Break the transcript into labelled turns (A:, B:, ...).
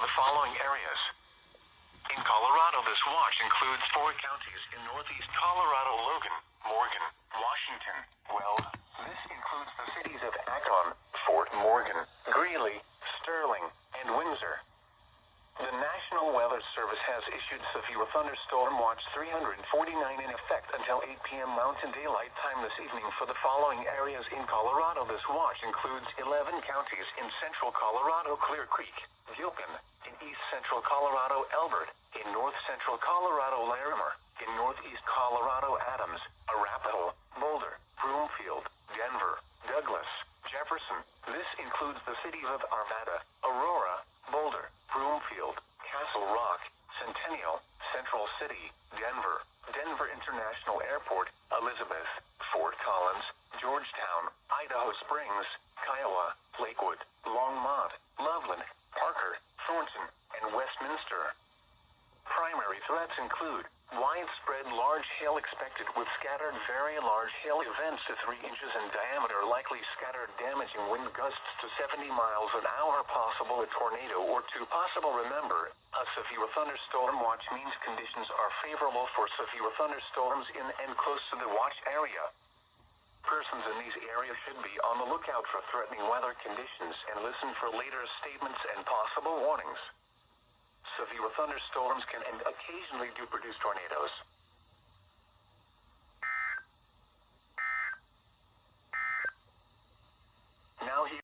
A: the following areas. In Colorado, this watch includes 4 counties in northeast Colorado: Logan, Morgan, Washington, Weld. This includes the cities of Akron, Fort Morgan, Greeley, Sterling, and Windsor. The National Weather Service has issued severe thunderstorm watch 349 in effect until 8 p.m. Mountain Daylight Time this evening for the following areas in Colorado. This watch includes 11 counties in central Colorado: Clear Creek, Gilpin; in east central Colorado, Elbert; in north central Colorado, Larimer; in northeast Colorado, Adams, Arapahoe, Boulder, Broomfield, Denver, Douglas, Jefferson. This includes the cities of Arvada, Aurora, Boulder, Broomfield, Castle Rock, Centennial, Central City, Denver, Denver International Airport, Elizabeth, Fort Collins, Georgetown, Idaho Springs, Kiowa, Lakewood, Longmont, Loveland, Parker, Thornton, and Westminster. Primary threats include widespread large hail expected with scattered very large hail events to 3 inches in diameter, likely scattered damaging wind gusts to 70 miles an hour, possible a tornado or 2 possible. Remember, a severe thunderstorm watch means conditions are favorable for severe thunderstorms in and close to the watch area. Persons in these areas should be on the lookout for threatening weather conditions and listen for later statements and possible warnings. Severe thunderstorms can and occasionally do produce tornadoes.